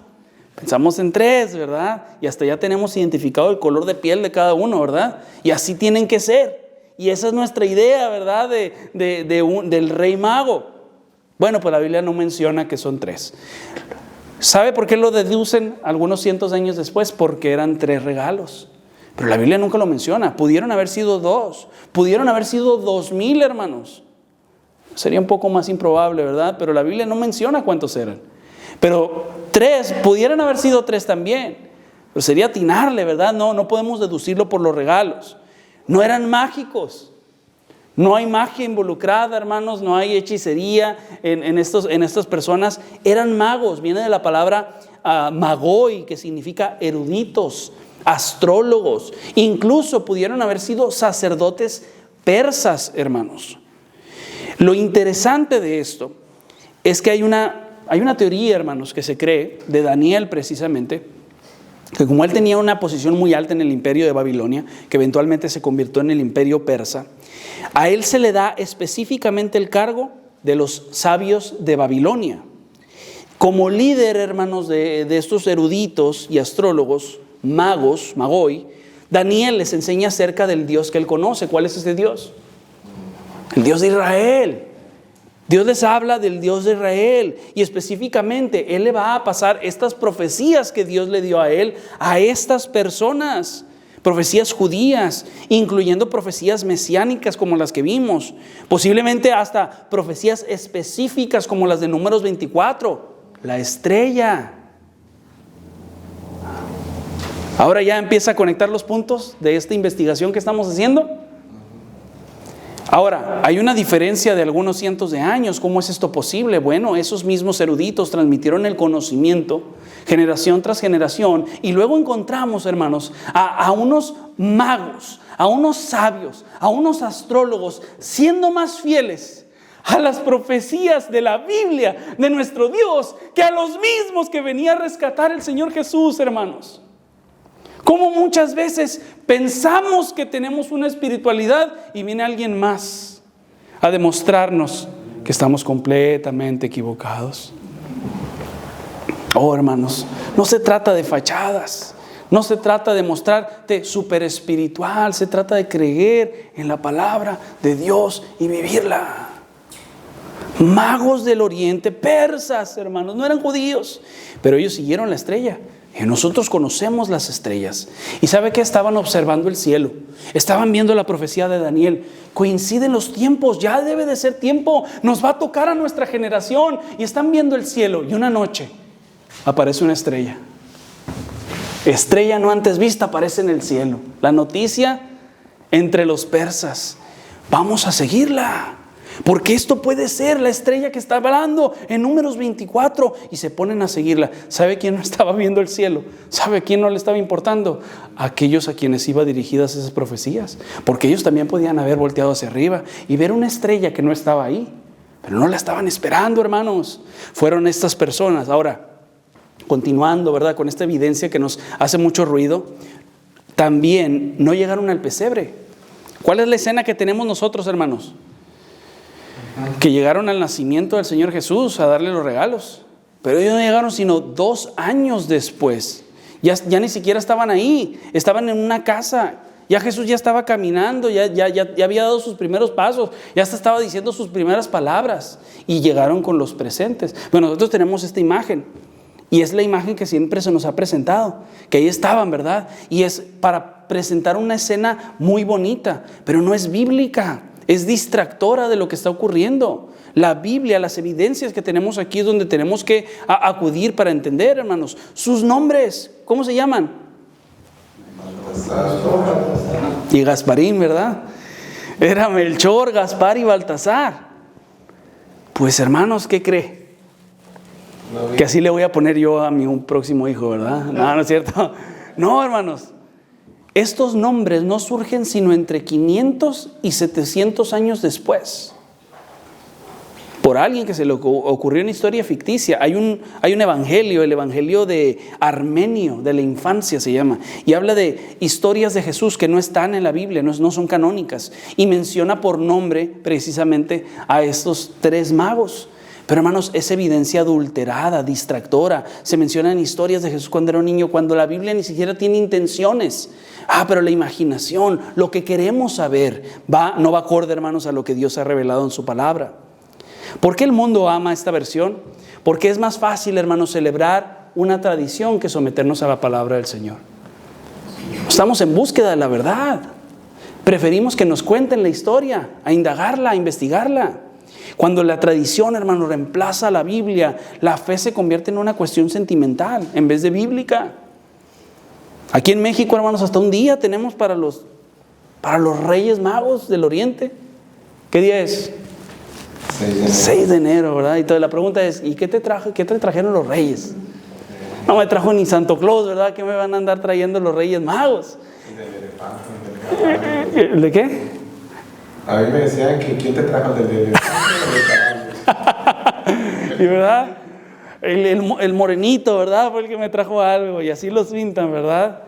Pensamos en 3, ¿verdad? Y hasta ya tenemos identificado el color de piel de cada uno, ¿verdad? Y así tienen que ser. Y esa es nuestra idea, ¿verdad? Del rey mago. Bueno, pues la Biblia no menciona que son 3. ¿Sabe por qué lo deducen algunos cientos de años después? Porque eran 3 regalos. Pero la Biblia nunca lo menciona. Pudieron haber sido 2. Pudieron haber sido 2,000, hermanos. Sería un poco más improbable, ¿verdad? Pero la Biblia no menciona cuántos eran. Pero 3, pudieran haber sido 3 también. Pero sería atinarle, ¿verdad? No podemos deducirlo por los regalos. No eran mágicos. No hay magia involucrada, hermanos. No hay hechicería en estas personas. Eran magos. Viene de la palabra magoi, que significa eruditos, astrólogos. Incluso pudieron haber sido sacerdotes persas, hermanos. Lo interesante de esto es que hay una teoría, hermanos, que se cree, de Daniel precisamente, que como él tenía una posición muy alta en el imperio de Babilonia, que eventualmente se convirtió en el imperio persa, a él se le da específicamente el cargo de los sabios de Babilonia. Como líder, hermanos, de estos eruditos y astrólogos, magos, magoi, Daniel les enseña acerca del Dios que él conoce. ¿Cuál es ese Dios? El Dios de Israel. Dios les habla del Dios de Israel, y específicamente Él le va a pasar estas profecías que Dios le dio a Él, a estas personas, profecías judías, incluyendo profecías mesiánicas como las que vimos, posiblemente hasta profecías específicas como las de Números 24, la estrella. Ahora ya empieza a conectar los puntos de esta investigación que estamos haciendo. Ahora, hay una diferencia de algunos cientos de años. ¿Cómo es esto posible? Bueno, esos mismos eruditos transmitieron el conocimiento generación tras generación, y luego encontramos, hermanos, a unos magos, a unos sabios, a unos astrólogos, siendo más fieles a las profecías de la Biblia, de nuestro Dios, que a los mismos que venía a rescatar el Señor Jesús, hermanos. Como muchas veces pensamos que tenemos una espiritualidad y viene alguien más a demostrarnos que estamos completamente equivocados. Oh, hermanos, no se trata de fachadas, no se trata de mostrarte súper espiritual, se trata de creer en la palabra de Dios y vivirla. Magos del oriente, persas, hermanos, no eran judíos, pero ellos siguieron la estrella. Y nosotros conocemos las estrellas. ¿Y sabe qué? Estaban observando el cielo. Estaban viendo la profecía de Daniel. Coinciden los tiempos, ya debe de ser tiempo. Nos va a tocar a nuestra generación. Y están viendo el cielo. Y una noche aparece una estrella. Estrella no antes vista aparece en el cielo. La noticia entre los persas. Vamos a seguirla. Porque esto puede ser la estrella que está hablando en Números 24, y se ponen a seguirla. ¿Sabe quién no estaba viendo el cielo? ¿Sabe quién no le estaba importando? Aquellos a quienes iba dirigidas esas profecías. Porque ellos también podían haber volteado hacia arriba y ver una estrella que no estaba ahí, pero no la estaban esperando, hermanos. Fueron estas personas. Ahora, continuando, ¿verdad?, con esta evidencia que nos hace mucho ruido, también no llegaron al pesebre. ¿Cuál es la escena que tenemos nosotros, hermanos? Que llegaron al nacimiento del Señor Jesús a darle los regalos, pero ellos no llegaron sino 2 años después. Ya ni siquiera estaban ahí, estaban en una casa. Ya Jesús ya estaba caminando, ya había dado sus primeros pasos, ya hasta estaba diciendo sus primeras palabras, y llegaron con los presentes. Bueno, nosotros tenemos esta imagen, y es la imagen que siempre se nos ha presentado, que ahí estaban, ¿verdad? Y es para presentar una escena muy bonita, pero no es bíblica. Es distractora de lo que está ocurriendo. La Biblia, las evidencias que tenemos aquí es donde tenemos que acudir para entender, hermanos. Sus nombres, ¿cómo se llaman? Y Gasparín, ¿verdad? Era Melchor, Gaspar y Baltasar. Pues, hermanos, ¿qué cree? Que así le voy a poner yo a mi próximo hijo, ¿verdad? No, no es cierto. No, hermanos. Estos nombres no surgen sino entre 500 y 700 años después, por alguien que se le ocurrió una historia ficticia. Hay un evangelio, el evangelio de Armenio, de la infancia se llama, y habla de historias de Jesús que no están en la Biblia, no son canónicas, y menciona por nombre precisamente a estos 3 magos. Pero, hermanos, es evidencia adulterada, distractora. Se mencionan historias de Jesús cuando era un niño, cuando la Biblia ni siquiera tiene intenciones. Pero la imaginación, lo que queremos saber, no va acorde, hermanos, a lo que Dios ha revelado en su palabra. ¿Por qué el mundo ama esta versión? Porque es más fácil, hermanos, celebrar una tradición que someternos a la palabra del Señor. Estamos en búsqueda de la verdad. Preferimos que nos cuenten la historia, a indagarla, a investigarla. Cuando la tradición, hermano, reemplaza a la Biblia, la fe se convierte en una cuestión sentimental en vez de bíblica. Aquí en México, hermanos, hasta un día tenemos para los Reyes Magos del Oriente. ¿Qué día es? 6 de enero, ¿verdad? Y toda la pregunta es, ¿y qué te trajeron los Reyes? No me trajo ni Santo Claus, ¿verdad? ¿Qué me van a andar trayendo los Reyes Magos? ¿El de qué? A mí me decían que ¿quién te trajo el del ¿Y verdad? El morenito, ¿verdad? Fue el que me trajo algo, y así los pintan, ¿verdad?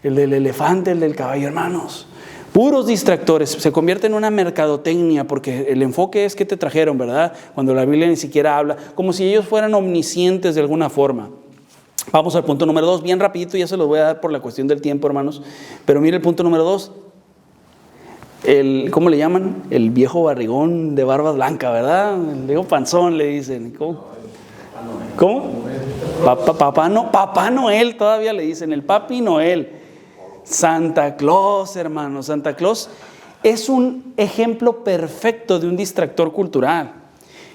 El del elefante, el del caballo, hermanos. Puros distractores, se convierte en una mercadotecnia, porque el enfoque es que te trajeron, ¿verdad? Cuando la Biblia ni siquiera habla, como si ellos fueran omniscientes de alguna forma. Vamos al punto número 2, bien rapidito, ya se los voy a dar por la cuestión del tiempo, hermanos. Pero mire el punto número 2. ¿Cómo le llaman? El viejo barrigón de barba blanca, ¿verdad? El viejo panzón le dicen. ¿Cómo? Papá Noel todavía le dicen, el Papi Noel. Santa Claus, hermanos. Santa Claus es un ejemplo perfecto de un distractor cultural.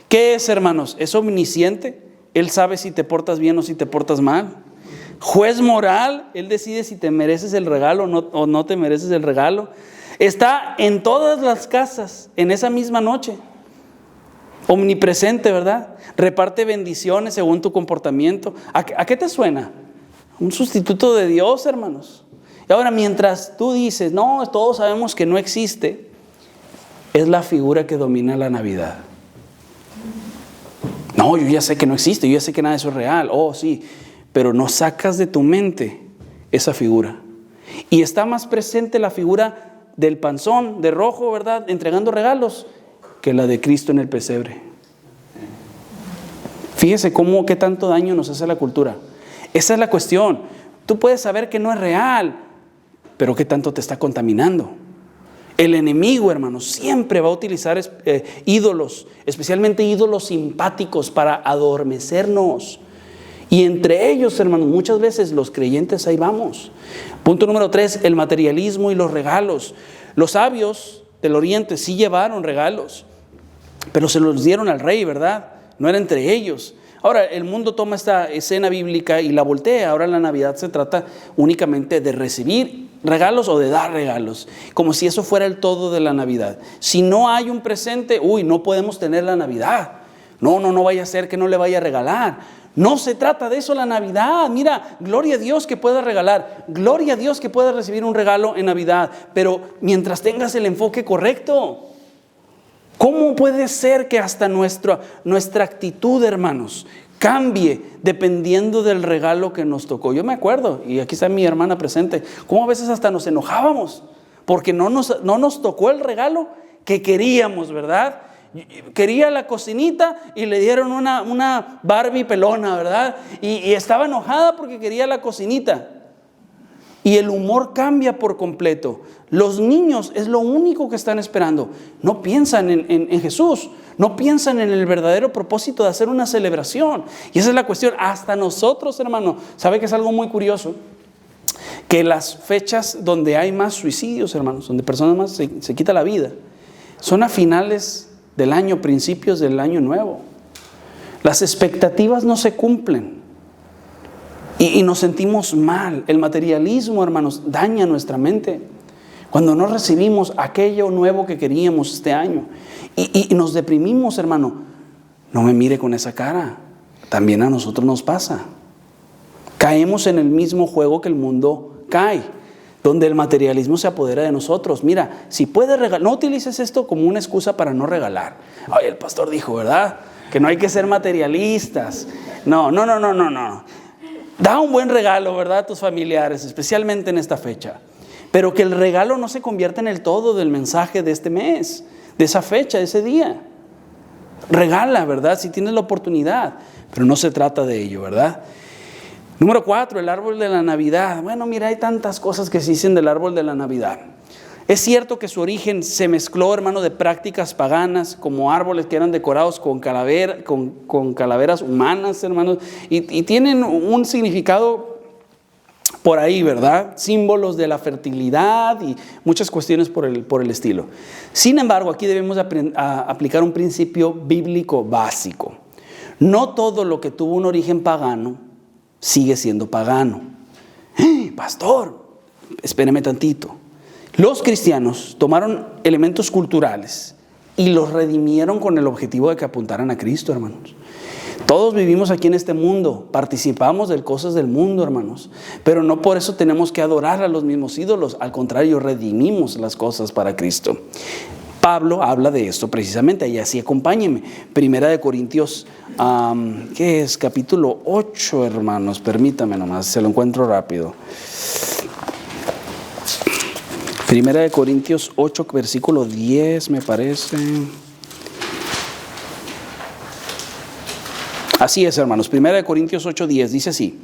¿Qué es, hermanos? Es omnisciente. Él sabe si te portas bien o si te portas mal. juez moral, Él decide si te mereces el regalo o no te mereces el regalo. Está en todas las casas en esa misma noche, omnipresente, ¿verdad? Reparte bendiciones según tu comportamiento. ¿A qué te suena? Un sustituto de Dios, hermanos. Y ahora, mientras tú dices, no, todos sabemos que no existe, es la figura que domina la Navidad. No, yo ya sé que no existe, yo ya sé que nada de eso es real. Oh, sí, pero no sacas de tu mente esa figura. Y está más presente la figura del panzón de rojo, ¿verdad?, entregando regalos, que la de Cristo en el pesebre. Fíjese qué tanto daño nos hace la cultura. Esa es la cuestión. Tú puedes saber que no es real, pero qué tanto te está contaminando. El enemigo, hermanos, siempre va a utilizar ídolos, especialmente ídolos simpáticos, para adormecernos. Y entre ellos, hermanos, muchas veces los creyentes ahí vamos. Punto número 3, el materialismo y los regalos. Los sabios del oriente sí llevaron regalos, pero se los dieron al rey, ¿verdad? No era entre ellos. Ahora, el mundo toma esta escena bíblica y la voltea. Ahora la Navidad se trata únicamente de recibir regalos o de dar regalos, como si eso fuera el todo de la Navidad. Si no hay un presente, no podemos tener la Navidad. No vaya a ser que no le vaya a regalar. No se trata de eso la Navidad. Mira, gloria a Dios que puedas regalar, gloria a Dios que puedas recibir un regalo en Navidad, pero mientras tengas el enfoque correcto. ¿Cómo puede ser que hasta nuestra actitud, hermanos, cambie dependiendo del regalo que nos tocó? Yo me acuerdo, y aquí está mi hermana presente, cómo a veces hasta nos enojábamos porque no nos tocó el regalo que queríamos, ¿verdad? Quería la cocinita y le dieron una Barbie pelona, ¿verdad? Y estaba enojada porque quería la cocinita. Y el humor cambia por completo. Los niños es lo único que están esperando. No piensan en Jesús, no piensan en el verdadero propósito de hacer una celebración. Y esa es la cuestión. Hasta nosotros, hermano, ¿sabe que es algo muy curioso? Que las fechas donde hay más suicidios, hermanos, donde personas más se quitan la vida, son a finales del año, principios del año nuevo. Las expectativas no se cumplen. Y nos sentimos mal. El materialismo, hermanos, daña nuestra mente. Cuando no recibimos aquello nuevo que queríamos este año. Y nos deprimimos, hermano. No me mire con esa cara. También a nosotros nos pasa. Caemos en el mismo juego que el mundo cae, donde el materialismo se apodera de nosotros. Mira, si puedes regalar, no utilices esto como una excusa para no regalar. Ay, el pastor dijo, ¿verdad?, que no hay que ser materialistas. No. Da un buen regalo, ¿verdad?, a tus familiares, especialmente en esta fecha. Pero que el regalo no se convierta en el todo del mensaje de este mes, de esa fecha, de ese día. Regala, ¿verdad?, si tienes la oportunidad. Pero no se trata de ello, ¿verdad? Número 4, el árbol de la Navidad. Bueno, mira, hay tantas cosas que se dicen del árbol de la Navidad. Es cierto que su origen se mezcló, hermano, de prácticas paganas, como árboles que eran decorados con calaveras humanas, hermanos, y tienen un significado por ahí, ¿verdad? Símbolos de la fertilidad y muchas cuestiones por el estilo. Sin embargo, aquí debemos aplicar un principio bíblico básico. No todo lo que tuvo un origen pagano sigue siendo pagano. Pastor, espéreme tantito. Los cristianos tomaron elementos culturales y los redimieron con el objetivo de que apuntaran a Cristo, hermanos. Todos vivimos aquí en este mundo, participamos de cosas del mundo, hermanos, pero no por eso tenemos que adorar a los mismos ídolos. Al contrario, redimimos las cosas para Cristo. Pablo habla de esto precisamente, y así acompáñenme. Primera de Corintios, ¿qué es? Capítulo 8, hermanos, permítame nomás, se lo encuentro rápido. Primera de Corintios 8, versículo 10, me parece. Así es, hermanos. Primera de Corintios 8, 10, dice así.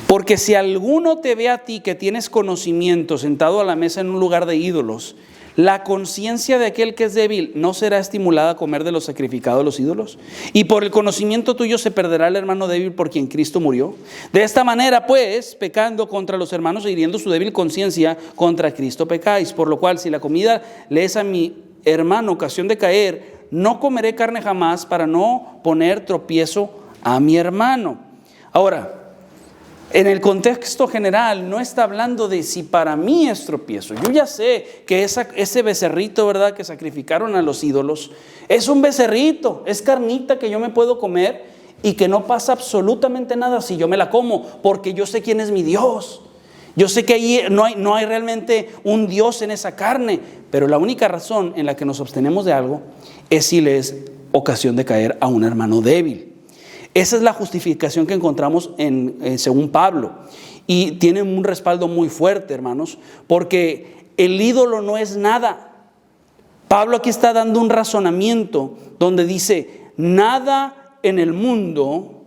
Porque si alguno te ve a ti que tienes conocimiento sentado a la mesa en un lugar de ídolos, la conciencia de aquel que es débil no será estimulada a comer de lo sacrificado a los ídolos. Y por el conocimiento tuyo se perderá el hermano débil por quien Cristo murió. De esta manera, pues, pecando contra los hermanos e hiriendo su débil conciencia, contra Cristo pecáis. Por lo cual, si la comida le es a mi hermano ocasión de caer, no comeré carne jamás para no poner tropiezo a mi hermano. Ahora, En el contexto general no está hablando de si para mí es tropiezo. Yo ya sé que ese becerrito, ¿verdad?, que sacrificaron a los ídolos, es un becerrito, es carnita que yo me puedo comer y que no pasa absolutamente nada si yo me la como, porque yo sé quién es mi Dios. Yo sé que ahí no hay realmente un Dios en esa carne, pero la única razón en la que nos abstenemos de algo es si le es ocasión de caer a un hermano débil. Esa es la justificación que encontramos según Pablo. Y tiene un respaldo muy fuerte, hermanos, porque el ídolo no es nada. Pablo aquí está dando un razonamiento donde dice, nada en el mundo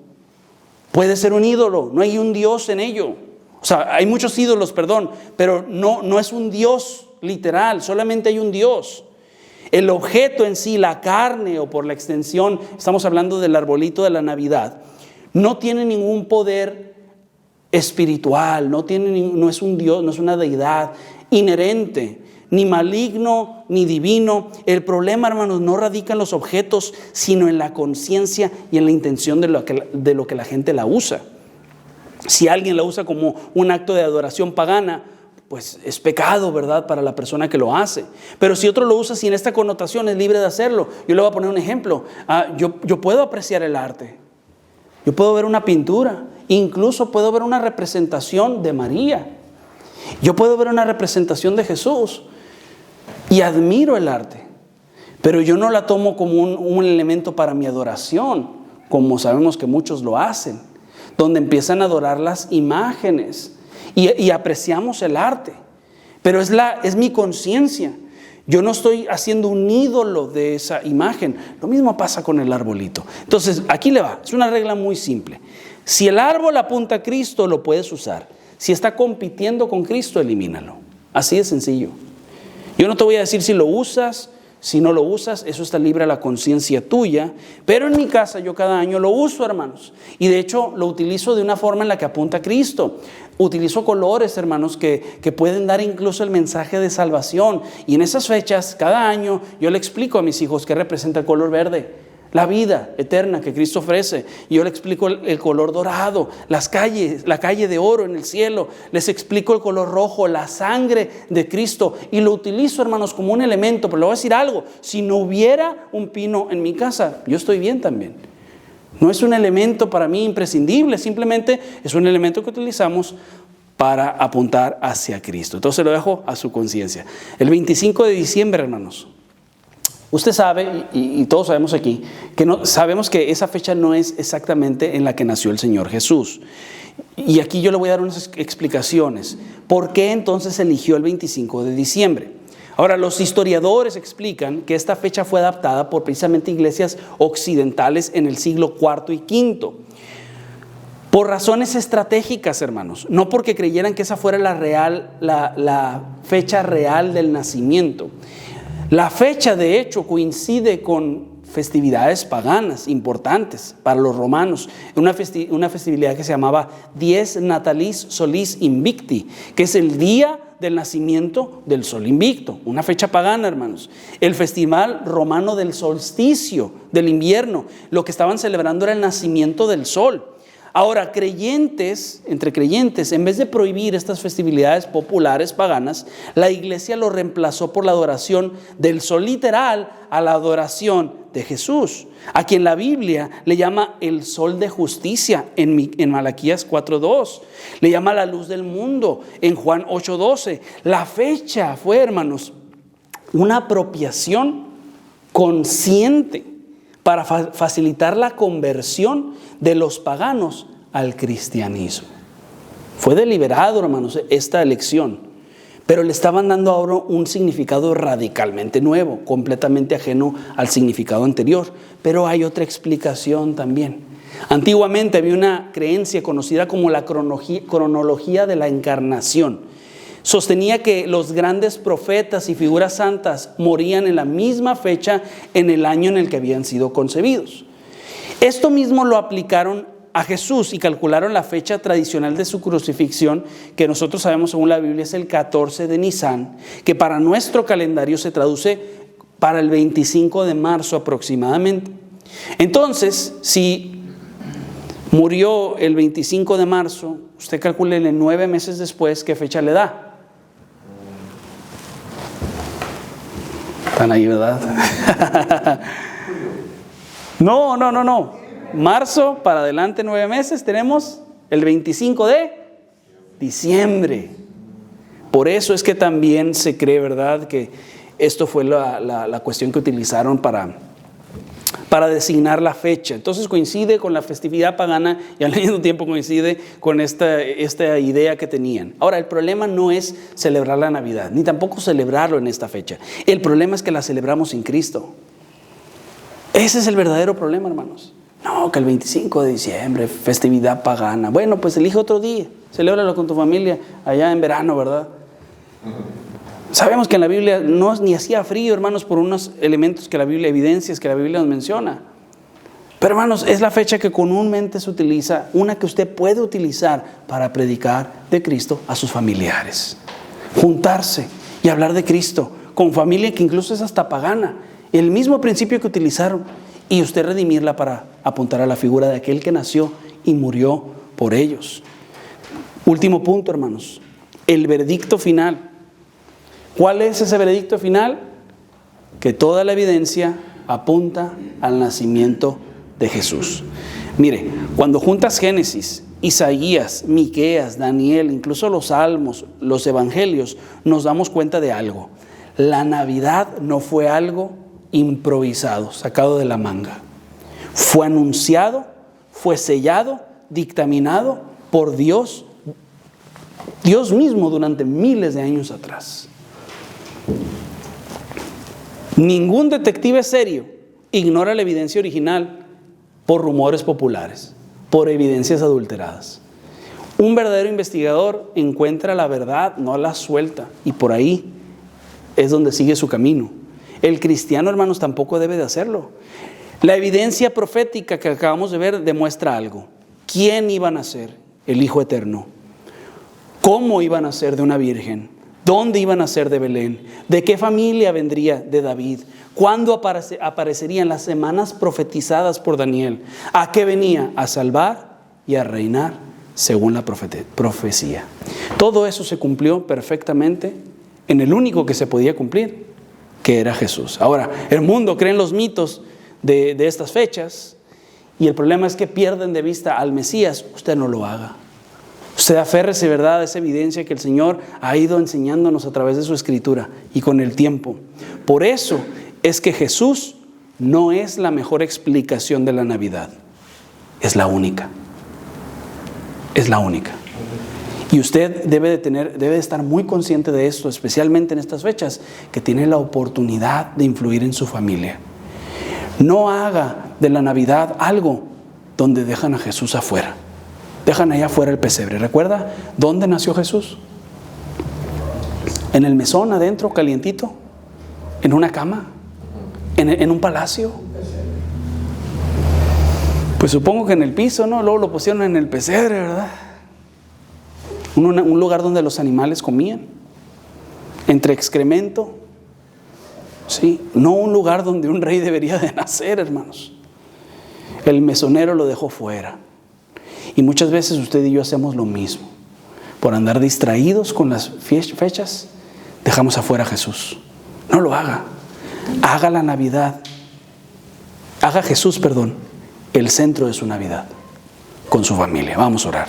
puede ser un ídolo, no hay un Dios en ello. O sea, hay muchos ídolos, pero no es un Dios literal, solamente hay un Dios. El objeto en sí, la carne o por la extensión, estamos hablando del arbolito de la Navidad, no tiene ningún poder espiritual, no es un Dios, no es una deidad inherente, ni maligno, ni divino. El problema, hermanos, no radica en los objetos, sino en la conciencia y en la intención de lo que la gente la usa. Si alguien la usa como un acto de adoración pagana, pues es pecado, ¿verdad?, para la persona que lo hace. Pero si otro lo usa sin esta connotación, es libre de hacerlo. Yo le voy a poner un ejemplo. Yo puedo apreciar el arte. Yo puedo ver una pintura. Incluso puedo ver una representación de María. Yo puedo ver una representación de Jesús. Y admiro el arte. Pero yo no la tomo como un elemento para mi adoración, como sabemos que muchos lo hacen, donde empiezan a adorar las imágenes. Y apreciamos el arte, pero es mi conciencia. Yo no estoy haciendo un ídolo de esa imagen. Lo mismo pasa con el arbolito. Entonces, aquí le va. Es una regla muy simple. Si el árbol apunta a Cristo, lo puedes usar. Si está compitiendo con Cristo, elimínalo. Así de sencillo. Yo no te voy a decir si lo usas, si no lo usas, eso está libre a la conciencia tuya. Pero en mi casa yo cada año lo uso, hermanos. Y de hecho lo utilizo de una forma en la que apunta a Cristo. Utilizo colores, hermanos, que pueden dar incluso el mensaje de salvación. Y en esas fechas, cada año, yo le explico a mis hijos qué representa el color verde. La vida eterna que Cristo ofrece. Y yo le explico el color dorado, la calle de oro en el cielo. Les explico el color rojo, la sangre de Cristo. Y lo utilizo, hermanos, como un elemento. Pero le voy a decir algo. Si no hubiera un pino en mi casa, yo estoy bien también. No es un elemento para mí imprescindible. Simplemente es un elemento que utilizamos para apuntar hacia Cristo. Entonces lo dejo a su conciencia. El 25 de diciembre, hermanos. Usted sabe, y todos sabemos aquí, sabemos que esa fecha no es exactamente en la que nació el Señor Jesús. Y aquí yo le voy a dar unas explicaciones. ¿Por qué entonces eligió el 25 de diciembre? Ahora, los historiadores explican que esta fecha fue adaptada por precisamente iglesias occidentales en el siglo IV y V. Por razones estratégicas, hermanos. No porque creyeran que esa fuera la fecha real del nacimiento. La fecha, de hecho, coincide con festividades paganas importantes para los romanos. Una festividad que se llamaba Dies Natalis Solis Invicti, que es el día del nacimiento del sol invicto. Una fecha pagana, hermanos. El festival romano del solsticio, del invierno. Lo que estaban celebrando era el nacimiento del sol. Ahora, entre creyentes, en vez de prohibir estas festividades populares paganas, la iglesia lo reemplazó por la adoración del sol literal a la adoración de Jesús, a quien la Biblia le llama el sol de justicia en Malaquías 4:2, le llama la luz del mundo en Juan 8:12. La fecha fue, hermanos, una apropiación consciente para facilitar la conversión de los paganos al cristianismo. Fue deliberado, hermanos, esta elección, pero le estaban dando ahora un significado radicalmente nuevo, completamente ajeno al significado anterior. Pero hay otra explicación también. Antiguamente había una creencia conocida como la cronología de la encarnación. Sostenía que los grandes profetas y figuras santas morían en la misma fecha en el año en el que habían sido concebidos. Esto mismo lo aplicaron a Jesús y calcularon la fecha tradicional de su crucifixión, que nosotros sabemos según la Biblia es el 14 de Nisan, que para nuestro calendario se traduce para el 25 de marzo aproximadamente. Entonces, si Murió el 25 de marzo. Usted calcúlele 9 meses después, ¿qué fecha le da? Están ahí, ¿verdad? No. Marzo para adelante 9 meses, tenemos el 25 de diciembre. Por eso es que también se cree, ¿verdad?, que esto fue la cuestión que utilizaron para designar la fecha. Entonces coincide con la festividad pagana y al mismo tiempo coincide con esta idea que tenían. Ahora, el problema no es celebrar la Navidad, ni tampoco celebrarlo en esta fecha. El problema es que la celebramos sin Cristo. Ese es el verdadero problema, hermanos. No, que el 25 de diciembre, festividad pagana. Bueno, pues elige otro día, celébralo con tu familia allá en verano, ¿verdad? Sabemos que en la Biblia no ni hacía frío, hermanos, por unos elementos que la Biblia, evidencias que la Biblia nos menciona. Pero, hermanos, es la fecha que comúnmente se utiliza, una que usted puede utilizar para predicar de Cristo a sus familiares. Juntarse y hablar de Cristo con familia que incluso es hasta pagana. El mismo principio que utilizaron, y usted redimirla para apuntar a la figura de aquel que nació y murió por ellos. Último punto, hermanos, el veredicto final. ¿Cuál es ese veredicto final? Que toda la evidencia apunta al nacimiento de Jesús. Mire, cuando juntas Génesis, Isaías, Miqueas, Daniel, incluso los Salmos, los Evangelios, nos damos cuenta de algo. La Navidad no fue algo improvisado, sacado de la manga. Fue anunciado, fue sellado, dictaminado por Dios mismo durante miles de años atrás. Ningún detective serio ignora la evidencia original por rumores populares, por evidencias adulteradas. Un verdadero investigador encuentra la verdad, no la suelta, y por ahí es donde sigue su camino. El cristiano, hermanos, tampoco debe de hacerlo. La evidencia profética que acabamos de ver demuestra algo. ¿Quién iba a nacer? El Hijo Eterno. ¿Cómo iba a nacer de una virgen? ¿Dónde iba a nacer de Belén? ¿De qué familia vendría? De David. ¿Cuándo aparecerían las semanas profetizadas por Daniel? ¿A qué venía? A salvar y a reinar según la profecía. Todo eso se cumplió perfectamente en el único que se podía cumplir, que era Jesús. Ahora, el mundo cree en los mitos de estas fechas y el problema es que pierden de vista al Mesías. Usted no lo haga. Usted aférrese, ¿verdad?, a esa evidencia que el Señor ha ido enseñándonos a través de su Escritura y con el tiempo. Por eso es que Jesús no es la mejor explicación de la Navidad. Es la única. Es la única. Y usted debe de estar muy consciente de esto, especialmente en estas fechas, que tiene la oportunidad de influir en su familia. No haga de la Navidad algo donde dejan a Jesús afuera. Dejan allá afuera el pesebre. ¿Recuerda dónde nació Jesús? En el mesón adentro, calientito, en una cama, en un palacio. Pues supongo que en el piso, ¿no? Luego lo pusieron en el pesebre, ¿verdad? Un lugar donde los animales comían, entre excremento. Sí, no un lugar donde un rey debería de nacer, hermanos. El mesonero lo dejó fuera. Y muchas veces usted y yo hacemos lo mismo. Por andar distraídos con las fechas, dejamos afuera a Jesús. No lo haga. Haga la Navidad. Haga Jesús, el centro de su Navidad con su familia. Vamos a orar.